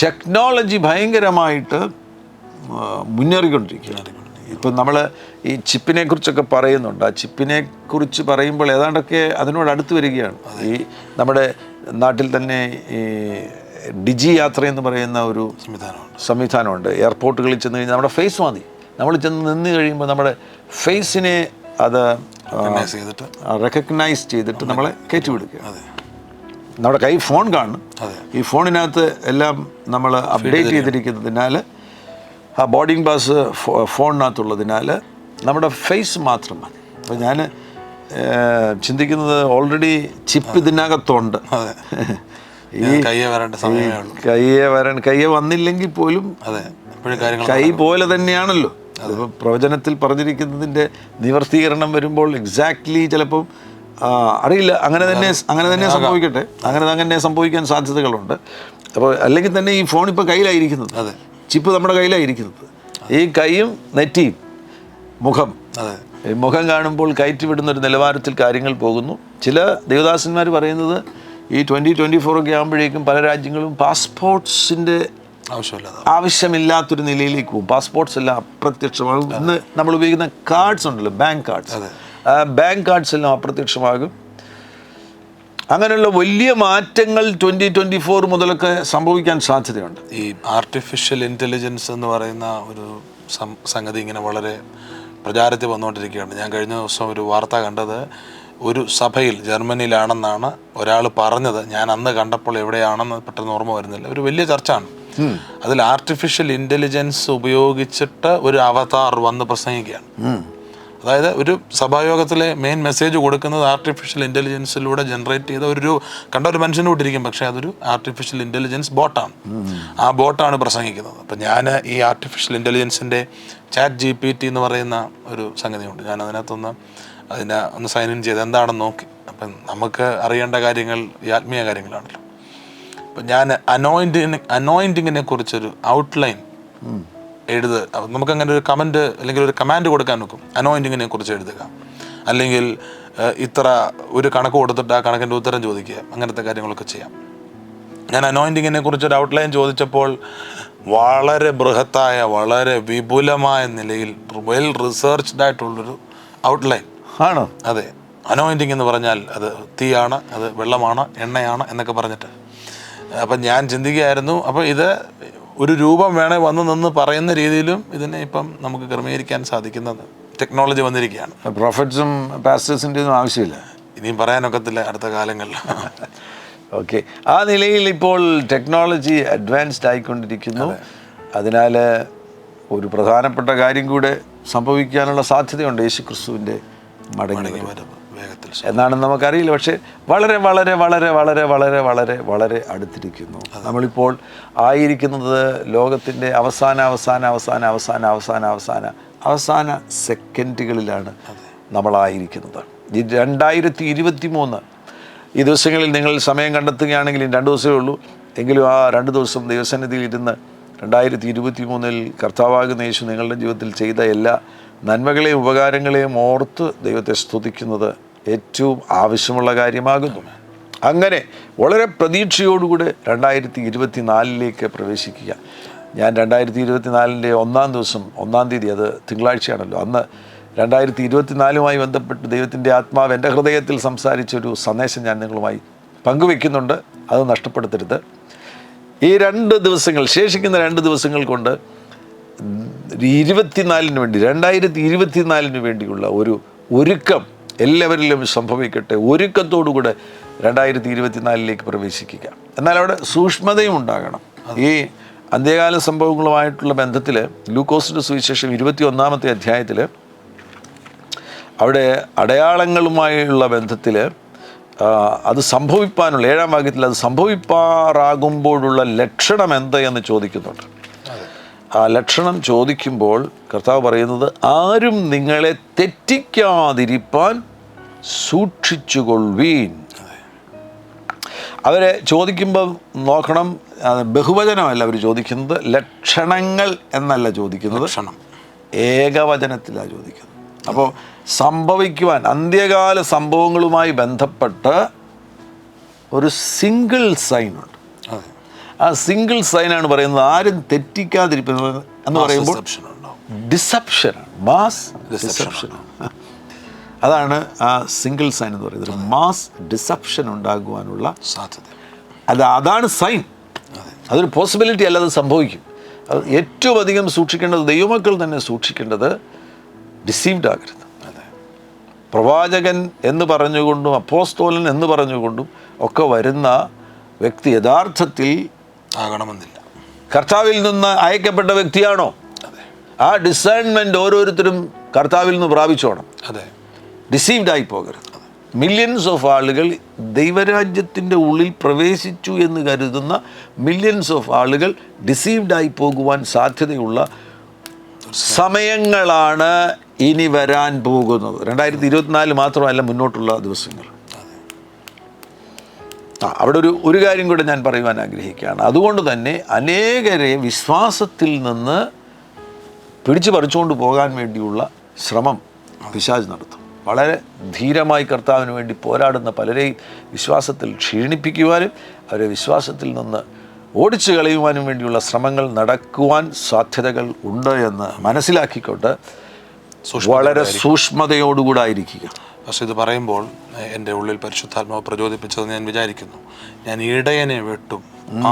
ടെക്നോളജി ഭയങ്കരമായിട്ട് മുന്നേറിക്കൊണ്ടിരിക്കുകയാണ്. ഇപ്പം നമ്മൾ ഈ ചിപ്പിനെ കുറിച്ചൊക്കെ പറയുന്നുണ്ട്. ആ ചിപ്പിനെ കുറിച്ച് പറയുമ്പോൾ ഏതാണ്ടൊക്കെ അതിനോട് അടുത്ത് വരികയാണ്. ഈ നമ്മുടെ നാട്ടിൽ തന്നെ ഈ ഡിജി യാത്ര എന്ന് പറയുന്ന ഒരു സംവിധാനമുണ്ട്. എയർപോർട്ടുകളിൽ ചെന്ന് കഴിഞ്ഞാൽ നമ്മുടെ ഫേസ് മതി. നമ്മൾ ചെന്ന് നിന്ന് കഴിയുമ്പോൾ നമ്മുടെ ഫേസിനെ അത് റെക്കഗ്നൈസ് ചെയ്തിട്ട് നമ്മളെ കയറ്റിവിടുക. നമ്മുടെ കൈ ഫോൺ കാണും. ഈ ഫോണിനകത്ത് എല്ലാം നമ്മൾ അപ്ഡേറ്റ് ചെയ്തിരിക്കുന്നതിനാൽ, ആ ബോർഡിംഗ് പാസ് ഫോണിനകത്തുള്ളതിനാൽ നമ്മുടെ ഫേസ് മാത്രം മതി. അപ്പോൾ ഞാൻ ചിന്തിക്കുന്നത് ഓൾറെഡി ചിപ്പ് ഇതിനകത്തുണ്ട്. ഈ കയ്യെ വന്നില്ലെങ്കിൽ പോലും കൈ പോലെ തന്നെയാണല്ലോ. അതിപ്പോൾ പ്രവചനത്തിൽ പറഞ്ഞിരിക്കുന്നതിൻ്റെ നിവർത്തീകരണം വരുമ്പോൾ എക്സാക്ട്ലി ചിലപ്പം അറിയില്ല, അങ്ങനെ തന്നെ സംഭവിക്കട്ടെ. അങ്ങനെ സംഭവിക്കാൻ സാധ്യതകളുണ്ട്. അപ്പോൾ അല്ലെങ്കിൽ തന്നെ ഈ ഫോൺ ഇപ്പോൾ കയ്യിലായിരിക്കുന്നത്, ചിപ്പ് നമ്മുടെ കയ്യിലായിരിക്കുന്നത്. ഈ കൈയും നെറ്റിയും മുഖം കാണുമ്പോൾ കയറ്റി വിടുന്നൊരു നിലവാരത്തിൽ കാര്യങ്ങൾ പോകുന്നു. ചില ദേവദാസന്മാർ പറയുന്നത് ഈ 2024 ഒക്കെ ആകുമ്പോഴേക്കും പല രാജ്യങ്ങളും പാസ്പോർട്ട്സിൻ്റെ ആവശ്യമില്ലാത്തൊരു നിലയിലേക്ക് പോകും. പാസ്പോർട്ട്സ് എല്ലാം അപ്രത്യക്ഷമാകും. ഇന്ന് നമ്മൾ ഉപയോഗിക്കുന്ന കാർഡ്സ് ഉണ്ടല്ലോ, ബാങ്ക് കാർഡ്സ് എല്ലാം അപ്രത്യക്ഷമാകും. അങ്ങനെയുള്ള വലിയ മാറ്റങ്ങൾ 2024 മുതലൊക്കെ സംഭവിക്കാൻ സാധ്യതയുണ്ട്. ഈ ആർട്ടിഫിഷ്യൽ ഇൻ്റലിജൻസ് എന്ന് പറയുന്ന ഒരു സംഗതി ഇങ്ങനെ വളരെ പ്രചാരത്തിൽ വന്നുകൊണ്ടിരിക്കുകയാണ്. ഞാൻ കഴിഞ്ഞ ദിവസം ഒരു വാർത്ത കണ്ടത്, ഒരു സഭയിൽ ജർമ്മനിയിലാണെന്നാണ് ഒരാൾ പറഞ്ഞത്. ഞാൻ അന്ന് കണ്ടപ്പോൾ എവിടെയാണെന്ന് പെട്ടെന്ന് ഓർമ്മ വരുന്നില്ല. ഒരു വലിയ ചർച്ചാണ്. അതിൽ ആർട്ടിഫിഷ്യൽ ഇൻ്റലിജൻസ് ഉപയോഗിച്ചിട്ട് ഒരു അവതാർ വന്ന് പ്രസംഗിക്കുകയാണ്. അതായത് ഒരു സഭായോഗത്തിലെ മെയിൻ മെസ്സേജ് കൊടുക്കുന്നത് ആർട്ടിഫിഷ്യൽ ഇൻ്റലിജൻസിലൂടെ ജനറേറ്റ് ചെയ്ത കണ്ട ഒരു മനുഷ്യന് കൂട്ടിരിക്കും, പക്ഷേ അതൊരു ആർട്ടിഫിഷ്യൽ ഇൻ്റലിജൻസ് ബോട്ടാണ്. ആ ബോട്ടാണ് പ്രസംഗിക്കുന്നത്. അപ്പം ഞാൻ ഈ ആർട്ടിഫിഷ്യൽ ഇൻ്റലിജൻസിൻ്റെ ChatGPT എന്ന് പറയുന്ന ഒരു സംഗതിയുണ്ട്. ഞാൻ അതിനെ ഒന്ന് സൈൻ ഇൻ ചെയ്ത് എന്താണെന്ന് നോക്കി. അപ്പം നമുക്ക് അറിയേണ്ട കാര്യങ്ങൾ ഈ ആത്മീയ കാര്യങ്ങളാണല്ലോ. അപ്പം ഞാൻ അനോയിൻറ്റിങ്ങിനെ കുറിച്ചൊരു ഔട്ട്ലൈൻ നമുക്കങ്ങനെ ഒരു കമൻറ്റ് അല്ലെങ്കിൽ ഒരു കമാൻഡ് കൊടുക്കാൻ നോക്കും. അനോയിൻറ്റിങ്ങിനെ കുറിച്ച് എഴുതുക, അല്ലെങ്കിൽ ഇത്ര ഒരു കണക്ക് കൊടുത്തിട്ട് ആ കണക്കിൻ്റെ ഉത്തരം ചോദിക്കുക, അങ്ങനത്തെ കാര്യങ്ങളൊക്കെ ചെയ്യാം. ഞാൻ അനോയിൻറ്റിങ്ങിനെ കുറിച്ചൊരു ഔട്ട്ലൈൻ ചോദിച്ചപ്പോൾ വളരെ ബൃഹത്തായ, വളരെ വിപുലമായ നിലയിൽ വെൽ റിസർച്ച്ഡ് ആയിട്ടുള്ളൊരു ഔട്ട്ലൈൻ ആണോ? അതെ. അനോയിൻറ്റിങ് എന്ന് പറഞ്ഞാൽ അത് തീയാണ്, അത് വെള്ളമാണ്, എണ്ണയാണ് എന്നൊക്കെ പറഞ്ഞിട്ട്. അപ്പം ഞാൻ ചിന്തിക്കുകയായിരുന്നു, അപ്പോൾ ഇത് ഒരു രൂപം വേണേൽ വന്ന് നിന്ന് പറയുന്ന രീതിയിലും ഇതിനെ ഇപ്പം നമുക്ക് ക്രമീകരിക്കാൻ സാധിക്കുന്നത് ടെക്നോളജി വന്നിരിക്കുകയാണ്. പ്രൊഫറ്റ്സും പാസ്റ്റേഴ്സിൻ്റെ ഒന്നും ആവശ്യമില്ല, ഇനിയും പറയാനൊക്കത്തില്ല അടുത്ത കാലങ്ങളിൽ. ഓക്കെ, ആ നിലയിൽ ഇപ്പോൾ ടെക്നോളജി അഡ്വാൻസ്ഡ് ആയിക്കൊണ്ടിരിക്കുന്നു. അതിനാൽ ഒരു പ്രധാനപ്പെട്ട കാര്യം കൂടെ സംഭവിക്കാനുള്ള സാധ്യതയുണ്ട്, യേശു ക്രിസ്തുവിൻ്റെ മടങ്ങി വേഗത്തിൽ എന്നാണെന്ന് നമുക്കറിയില്ല. പക്ഷേ വളരെ വളരെ വളരെ വളരെ വളരെ വളരെ വളരെ അടുത്തിരിക്കുന്നു. നമ്മളിപ്പോൾ ആയിരിക്കുന്നത് ലോകത്തിൻ്റെ അവസാന സെക്കൻഡുകളിലാണ് നമ്മളായിരിക്കുന്നത്. ഈ 2023 ഈ ദിവസങ്ങളിൽ നിങ്ങൾ സമയം കണ്ടെത്തുകയാണെങ്കിൽ 2 ദിവസമേ ഉള്ളൂ, എങ്കിലും ആ 2 ദിവസം ദൈവസന്നിധിയിൽ ഇരുന്ന് 2023 കർത്താവാകുന്ന യേശു നിങ്ങളുടെ ജീവിതത്തിൽ ചെയ്ത എല്ലാ നന്മകളെയും ഉപകാരങ്ങളെയും ഓർത്ത് ദൈവത്തെ സ്തുതിക്കുന്നത് ഏറ്റവും ആവശ്യമുള്ള കാര്യമാകുന്നു. അങ്ങനെ വളരെ പ്രതീക്ഷയോടുകൂടെ 2024 പ്രവേശിക്കുക. ഞാൻ 2024 1 തീയതി, അത് തിങ്കളാഴ്ചയാണല്ലോ, അന്ന് 2024 ബന്ധപ്പെട്ട് ദൈവത്തിൻ്റെ ആത്മാവ് എൻ്റെ ഹൃദയത്തിൽ സംസാരിച്ചൊരു സന്ദേശം ഞാൻ നിങ്ങളുമായി പങ്കുവെക്കുന്നുണ്ട്. അത് നഷ്ടപ്പെടുത്തരുത്. ഈ 2 ദിവസങ്ങൾ, ശേഷിക്കുന്ന 2 ദിവസങ്ങൾ കൊണ്ട് 2024 വേണ്ടിയുള്ള ഒരു ഒരുക്കം എല്ലാവരിലും സംഭവിക്കട്ടെ. ഒരുക്കത്തോടുകൂടെ 2024 പ്രവേശിക്കുക. എന്നാൽ അവിടെ സൂക്ഷ്മതയും ഉണ്ടാകണം. ഈ അന്ത്യകാല സംഭവങ്ങളുമായിട്ടുള്ള ബന്ധത്തിൽ ലൂക്കോസിൻ്റെ സുവിശേഷം 21-ാമത്തെ അധ്യായത്തിൽ അവിടെ അടയാളങ്ങളുമായുള്ള ബന്ധത്തിൽ അത് സംഭവിപ്പാനുള്ള 7-ാം വാക്യത്തിൽ അത് സംഭവിപ്പാറാകുമ്പോഴുള്ള ലക്ഷണം എന്ത് എന്ന് ചോദിക്കുന്നുണ്ട്. ആ ലക്ഷണം ചോദിക്കുമ്പോൾ കർത്താവ് പറയുന്നത്, ആരും നിങ്ങളെ തെറ്റിക്കാതിരിപ്പാൻ സൂക്ഷിച്ചുകൊള്ളുവീൻ. അവരെ ചോദിക്കുമ്പോൾ നോക്കണം, ബഹുവചനമല്ല അവർ ചോദിക്കുന്നത്, ലക്ഷണങ്ങൾ എന്നല്ല ചോദിക്കുന്നത്, ഏകവചനത്തിലാണ് ചോദിക്കുന്നത്. അപ്പോൾ സംഭവിക്കുവാൻ അന്ത്യകാല സംഭവങ്ങളുമായി ബന്ധപ്പെട്ട് ഒരു സിംഗിൾ സൈനുണ്ട്. ആ സിംഗിൾ സൈനാണ് പറയുന്നത്, ആരും തെറ്റിക്കാതിരിക്കുന്നത് എന്ന് പറയുമ്പോൾ ഡിസെപ്ഷനാണ്, മാസ് ഡിസെപ്ഷനാണ്. അതാണ് ആ സിംഗിൾ സൈൻ എന്ന് പറയുന്നത്. മാസ് ഡിസെപ്ഷൻ ഉണ്ടാകുവാനുള്ള സാധ്യത, അതാണ് സൈൻ. അതൊരു പോസിബിലിറ്റി അല്ല, അത് സംഭവിക്കും. അത് ഏറ്റവും അധികം സൂക്ഷിക്കേണ്ടത്, ദൈവമക്കൾ തന്നെ സൂക്ഷിക്കേണ്ടത്, ഡിസീവ്ഡ് ആകരുത്. പ്രവാചകൻ എന്ന് പറഞ്ഞുകൊണ്ടും അപ്പോസ്തോലൻ എന്ന് പറഞ്ഞുകൊണ്ടും ഒക്കെ വരുന്ന വ്യക്തി യഥാർത്ഥത്തിൽ ആകണമെന്നില്ല. കർത്താവിൽ നിന്ന് അയക്കപ്പെട്ട വ്യക്തിയാണോ? ആ ഡിസേൺമെൻറ്റ് ഓരോരുത്തരും കർത്താവിൽ നിന്ന് പ്രാപിച്ചോണം. ഡിസീവ്ഡ് ആയി പോകരുത്. മില്യൺസ് ഓഫ് ആളുകൾ ദൈവരാജ്യത്തിൻ്റെ ഉള്ളിൽ പ്രവേശിച്ചു എന്ന് കരുതുന്ന മില്യൺസ് ഓഫ് ആളുകൾ ഡിസീവ്ഡ് ആയി പോകുവാൻ സാധ്യതയുള്ള സമയങ്ങളാണ് ഇനി വരാൻ പോകുന്നത്. 2024 മാത്രമല്ല, മുന്നോട്ടുള്ള ദിവസങ്ങൾ. അവിടെ ഒരു കാര്യം കൂടെ ഞാൻ പറയുവാൻ ആഗ്രഹിക്കുകയാണ്. അതുകൊണ്ട് തന്നെ അനേകരെ വിശ്വാസത്തിൽ നിന്ന് പിടിച്ചു പറിച്ചുകൊണ്ട് പോകാൻ വേണ്ടിയുള്ള ശ്രമം പിശാച് നടത്തും. വളരെ ധീരമായി കർത്താവിന് വേണ്ടി പോരാടുന്ന പലരെയും വിശ്വാസത്തിൽ ക്ഷീണിപ്പിക്കുവാനും അവരെ വിശ്വാസത്തിൽ നിന്ന് ഓടിച്ചു കളയുവാനും വേണ്ടിയുള്ള ശ്രമങ്ങൾ നടക്കുവാൻ സാധ്യതകൾ ഉണ്ട് എന്ന് മനസ്സിലാക്കിക്കൊണ്ട് വളരെ സൂക്ഷ്മതയോടുകൂടായിരിക്കുക. പക്ഷെ ഇത് പറയുമ്പോൾ എൻ്റെ ഉള്ളിൽ പരിശുദ്ധാത്മാവ് പ്രചോദിപ്പിച്ചതെന്ന് ഞാൻ വിചാരിക്കുന്നു. ഞാൻ ഇടയനെ വെട്ടും,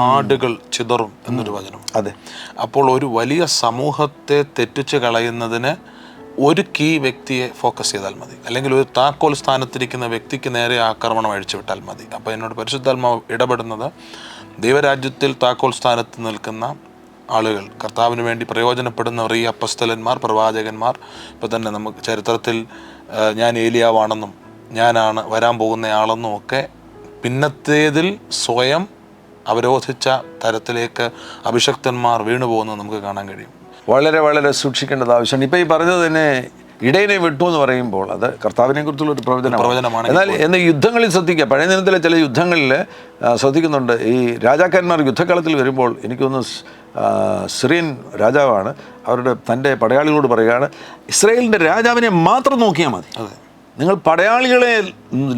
ആടുകൾ ചിതറും എന്നൊരു വചനം. അതെ. അപ്പോൾ ഒരു വലിയ സമൂഹത്തെ തെറ്റിച്ച് കളയുന്നതിന് ഒരു കീ വ്യക്തിയെ ഫോക്കസ് ചെയ്താൽ മതി, അല്ലെങ്കിൽ ഒരു താക്കോൽ സ്ഥാനത്തിരിക്കുന്ന വ്യക്തിക്ക് നേരെ ആക്രമണം അഴിച്ചുവിട്ടാൽ മതി. അപ്പോൾ എന്നോട് പരിശുദ്ധാത്മാവ് ഇടപെടുന്നത്, ദൈവരാജ്യത്തിൽ താക്കോൽ സ്ഥാനത്ത് നിൽക്കുന്ന ആളുകൾ, കർത്താവിന് വേണ്ടി പ്രയോജനപ്പെടുന്നവർ, ഈ അപ്പസ്തലന്മാർ, പ്രവാചകന്മാർ, ഇപ്പോൾ തന്നെ നമുക്ക് ചരിത്രത്തിൽ ഞാൻ ഏലിയാവാണെന്നും ഞാനാണ് വരാൻ പോകുന്നയാളെന്നും ഒക്കെ പിന്നത്തേതിൽ സ്വയം അവരോധിച്ച തരത്തിലേക്ക് അഭിഷക്തന്മാർ വീണുപോകുന്നത് നമുക്ക് കാണാൻ കഴിയും. വളരെ വളരെ സൂക്ഷിക്കേണ്ടത് ആവശ്യമാണ്. ഇപ്പോൾ ഈ പറഞ്ഞത് തന്നെ ഇടയനെ വിട്ടു എന്ന് പറയുമ്പോൾ അത് കർത്താവിനെ കുറിച്ചുള്ള ഒരു പ്രവചനമാണ്. എന്നാൽ യുദ്ധങ്ങളിൽ ശ്രദ്ധിക്കുക, പഴയ ദിനത്തിലെ ചില യുദ്ധങ്ങളിൽ ശ്രദ്ധിക്കുന്നുണ്ട്, ഈ രാജാക്കന്മാർ യുദ്ധക്കളത്തിൽ വരുമ്പോൾ, എനിക്കൊന്ന് സിറിയൻ രാജാവാണ്, തൻ്റെ പടയാളികളോട് പറയുകയാണ്, ഇസ്രായേലിൻ്റെ രാജാവിനെ മാത്രം നോക്കിയാൽ മതി, നിങ്ങൾ പടയാളികളെ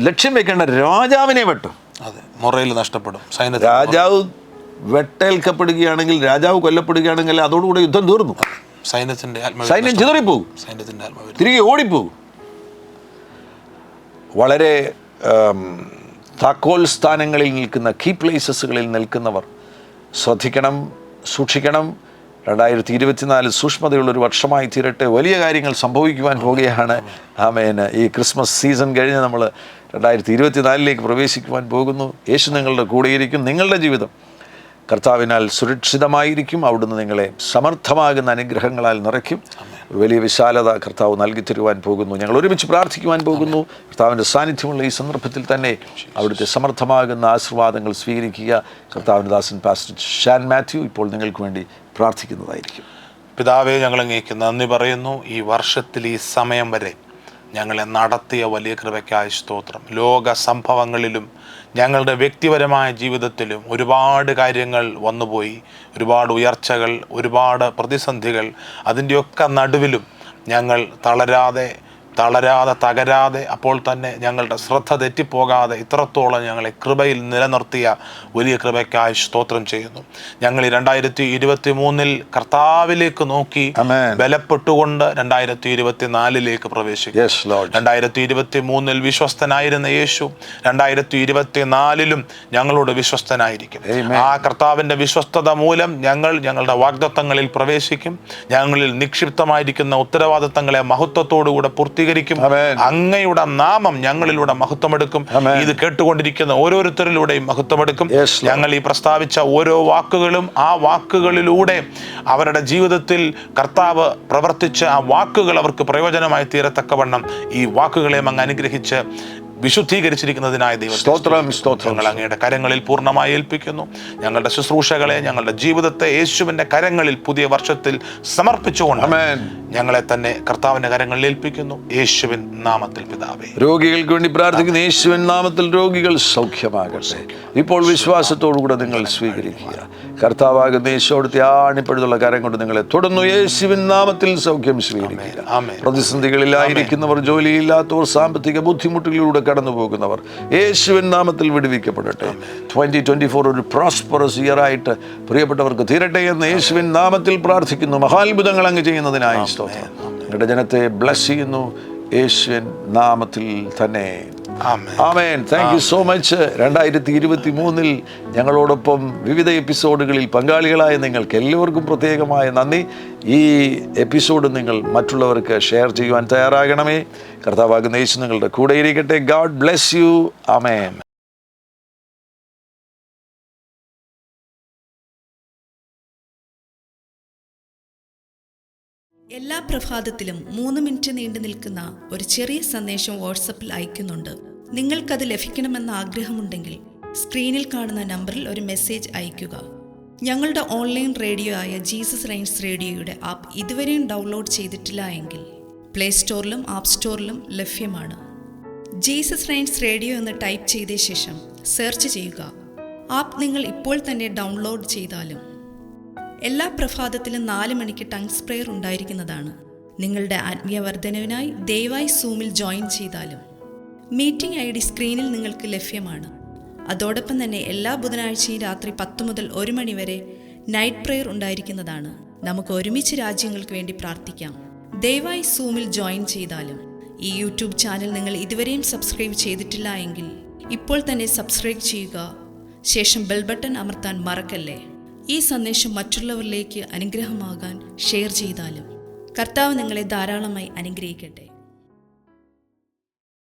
ലക്ഷ്യം വെക്കേണ്ട, രാജാവിനെ വെട്ടും. അതെ, മൊറയിൽ നഷ്ടപ്പെടും. രാജാവ് വെട്ടേൽക്കപ്പെടുകയാണെങ്കിൽ, രാജാവ് കൊല്ലപ്പെടുകയാണെങ്കിൽ അതോടുകൂടി യുദ്ധം തീർന്നു. സൈന്യം ചിതറിപ്പോകും, തിരികെ ഓടിപ്പോകും. വളരെ താക്കോൽ സ്ഥാനങ്ങളിൽ നിൽക്കുന്ന, കീ പ്ലേസസുകളിൽ നിൽക്കുന്നവർ ശ്രദ്ധിക്കണം, സൂക്ഷിക്കണം. 2024 സൂക്ഷ്മതയുള്ളൊരു വർഷമായി തീരട്ടെ. വലിയ കാര്യങ്ങൾ സംഭവിക്കുവാൻ പോകുകയാണ്. ആമേൻ. ഈ ക്രിസ്മസ് സീസൺ കഴിഞ്ഞ് നമ്മൾ 2024 പ്രവേശിക്കുവാൻ പോകുന്നു. യേശു നിങ്ങളുടെ കൂടെയിരിക്കും. നിങ്ങളുടെ ജീവിതം കർത്താവിനാൽ സുരക്ഷിതമായിരിക്കും. അവിടുന്ന് നിങ്ങളെ സമർത്ഥമാകുന്ന അനുഗ്രഹങ്ങളാൽ നിറയ്ക്കും. ഒരു വലിയ വിശാലത കർത്താവ് നൽകി തരുവാൻ പോകുന്നു. ഞങ്ങൾ ഒരുമിച്ച് പ്രാർത്ഥിക്കുവാൻ പോകുന്നു. കർത്താവിൻ്റെ സാന്നിധ്യമുള്ള ഈ സന്ദർഭത്തിൽ തന്നെ അവിടുത്തെ സമർത്ഥമാകുന്ന ആശീർവാദങ്ങൾ സ്വീകരിക്കുക. കർത്താവിൻ്റെ ദാസൻ പാസ്റ്റർ ഷാൻ മാത്യു ഇപ്പോൾ നിങ്ങൾക്ക് വേണ്ടി പ്രാർത്ഥിക്കുന്നതായിരിക്കും. പിതാവേ, ഞങ്ങൾ അങ്ങേക്ക് നന്ദി പറയുന്നു. ഈ വർഷത്തിൽ ഈ സമയം വരെ ഞങ്ങളെ നടത്തിയ വലിയ കൃപയ്ക്കായി സ്തോത്രം. ലോക സംഭവങ്ങളിലും ഞങ്ങളുടെ വ്യക്തിപരമായ ജീവിതത്തിലും ഒരുപാട് കാര്യങ്ങൾ വന്നുപോയി, ഒരുപാട് ഉയർച്ചകൾ, ഒരുപാട് പ്രതിസന്ധികൾ. അതിൻ്റെയൊക്കെ നടുവിലും ഞങ്ങൾ തളരാതെ തകരാതെ, അപ്പോൾ തന്നെ ഞങ്ങളുടെ ശ്രദ്ധ തെറ്റിപ്പോകാതെ ഇത്രത്തോളം ഞങ്ങളെ കൃപയിൽ നിലനിർത്തിയ വലിയ കൃപയ്ക്കായി സ്തോത്രം ചെയ്യുന്നു. ഞങ്ങൾ 2023 കർത്താവിലേക്ക് നോക്കി ബലപ്പെട്ടുകൊണ്ട് 2024 പ്രവേശിക്കും. 2023 വിശ്വസ്തനായിരുന്ന യേശു 2024 ഞങ്ങളോട് വിശ്വസ്തനായിരിക്കും. ആ കർത്താവിൻ്റെ വിശ്വസ്തത മൂലം ഞങ്ങളുടെ വാഗ്ദത്തങ്ങളിൽ പ്രവേശിക്കും. ഞങ്ങളിൽ നിക്ഷിപ്തമായിരിക്കുന്ന ഉത്തരവാദിത്തങ്ങളെ മഹത്വത്തോടുകൂടെ പൂർത്തീകരിക്കും. അങ്ങയുടെ നാമം ഞങ്ങളിലൂടെ മഹത്വമെടുക്കും. ഇത് കേട്ടുകൊണ്ടിരിക്കുന്ന ഓരോരുത്തരിലൂടെയും മഹത്വമെടുക്കും. ഞങ്ങൾ ഈ പ്രസ്താവിച്ച ഓരോ വാക്കുകളും, ആ വാക്കുകളിലൂടെ അവരുടെ ജീവിതത്തിൽ കർത്താവ് പ്രവർത്തിച്ച് ആ വാക്കുകൾ അവർക്ക് പ്രയോജനമായി തീരത്തക്കവണ്ണം ഈ വാക്കുകളെയും അങ്ങ് അനുഗ്രഹിച്ച് വിശുദ്ധീകരിച്ചിരിക്കുന്നതിനായ ദൈവം അങ്ങയുടെ കരങ്ങളിൽ പൂർണ്ണമായി ഏൽപ്പിക്കുന്നു. ഞങ്ങളുടെ ശുശ്രൂഷകളെ, ഞങ്ങളുടെ ജീവിതത്തെ യേശുവിൻ്റെ കരങ്ങളിൽ പുതിയ വർഷത്തിൽ സമർപ്പിച്ചുകൊണ്ട് ഞങ്ങളെ തന്നെ കർത്താവിൻ്റെ കരങ്ങളിൽ ഏൽപ്പിക്കുന്നു. യേശുവിൻ നാമത്തിൽ പിതാവേ. രോഗികൾക്ക് വേണ്ടി പ്രാർത്ഥിക്കുന്ന യേശുവിൻ നാമത്തിൽ രോഗികൾ സൗഖ്യമാകട്ടെ. ഇപ്പോൾ വിശ്വാസത്തോടുകൂടെ നിങ്ങൾ സ്വീകരിക്കുക. കർത്താവാകുന്ന യേശുവോടുത്തെ ആണിപ്പഴുതുള്ള കരം കൊണ്ട് നിങ്ങളെ തൊടുന്നു. യേശുവിൻ നാമത്തിൽ സൗഖ്യം സ്വീകരിക്കുക. പ്രതിസന്ധികളിലായിരിക്കുന്നവർ, ജോലിയില്ലാത്തവർ, സാമ്പത്തിക ബുദ്ധിമുട്ടുകളിലൂടെ കടന്നു പോകുന്നവർ യേശുവിൻ നാമത്തിൽ വിടുവിക്കപ്പെടട്ടെ. 2024 ഒരു പ്രോസ്പെറസ് ഇയർ ആയിട്ട് പ്രിയപ്പെട്ടവർക്ക് തീരട്ടെ എന്ന് യേശുവിൻ നാമത്തിൽ പ്രാർത്ഥിക്കുന്നു. മഹാത്ഭുതങ്ങൾ അങ്ങ് ചെയ്യുന്നതിനായി സ്തോത്രം. നിങ്ങളുടെ ജനത്തെ ബ്ലസ് ചെയ്യുന്നു യേശുവിൻ നാമത്തിൽ തന്നെ. ആമേൻ. Thank you so much. 2023 ഞങ്ങളോടൊപ്പം വിവിധ എപ്പിസോഡുകളിൽ പങ്കാളികളായ നിങ്ങൾക്ക് എല്ലാവർക്കും പ്രത്യേകമായ നന്ദി. ഈ എപ്പിസോഡ് നിങ്ങൾ മറ്റുള്ളവർക്ക് ഷെയർ ചെയ്യുവാൻ തയ്യാറാകണമേ. കർത്താവാകുന്ന യേശു നിങ്ങളുടെ കൂടെ ഇരിക്കട്ടെ. God bless you. ആമേൻ. എല്ലാ പ്രഭാതത്തിലും 3 മിനിറ്റ് നീണ്ടു നിൽക്കുന്ന ഒരു ചെറിയ സന്ദേശം വാട്സപ്പിൽ അയക്കുന്നുണ്ട്. നിങ്ങൾക്കത് ലഭിക്കണമെന്ന ആഗ്രഹമുണ്ടെങ്കിൽ സ്ക്രീനിൽ കാണുന്ന നമ്പറിൽ ഒരു മെസ്സേജ് അയയ്ക്കുക. ഞങ്ങളുടെ ഓൺലൈൻ റേഡിയോ ആയ ജീസസ് റൈൻസ് റേഡിയോയുടെ ആപ്പ് ഇതുവരെയും ഡൗൺലോഡ് ചെയ്തിട്ടില്ല എങ്കിൽ പ്ലേ സ്റ്റോറിലും ആപ്പ് സ്റ്റോറിലും ലഭ്യമാണ്. ജീസസ് റൈൻസ് റേഡിയോ എന്ന് ടൈപ്പ് ചെയ്ത ശേഷം സെർച്ച് ചെയ്യുക. ആപ്പ് നിങ്ങൾ ഇപ്പോൾ തന്നെ ഡൗൺലോഡ് ചെയ്താലും. എല്ലാ പ്രഭാതത്തിലും 4 മണിക്ക് ടങ്സ് പ്രെയർ ഉണ്ടായിരിക്കുന്നതാണ്. നിങ്ങളുടെ ആത്മീയ വർധനവിനായി ദയവായി സൂമിൽ ജോയിൻ ചെയ്താലും. മീറ്റിംഗ് ID സ്ക്രീനിൽ നിങ്ങൾക്ക് ലഭ്യമാണ്. അതോടൊപ്പം തന്നെ എല്ലാ ബുധനാഴ്ചയും രാത്രി 10 മുതൽ 1 മണി വരെ നൈറ്റ് പ്രെയർ ഉണ്ടായിരിക്കുന്നതാണ്. നമുക്ക് ഒരുമിച്ച് രാജ്യങ്ങൾക്ക് വേണ്ടി പ്രാർത്ഥിക്കാം. ദയവായി സൂമിൽ ജോയിൻ ചെയ്താലും. ഈ യൂട്യൂബ് ചാനൽ നിങ്ങൾ ഇതുവരെയും സബ്സ്ക്രൈബ് ചെയ്തിട്ടില്ല എങ്കിൽ ഇപ്പോൾ തന്നെ സബ്സ്ക്രൈബ് ചെയ്യുക. ശേഷം ബെൽ ബട്ടൺ അമർത്താൻ മറക്കല്ലേ. ഈ സന്ദേശം മറ്റുള്ളവരിലേക്ക് അനുഗ്രഹമാകാൻ ഷെയർ ചെയ്താലും. കർത്താവ് നിങ്ങളെ ധാരാളമായി അനുഗ്രഹിക്കട്ടെ.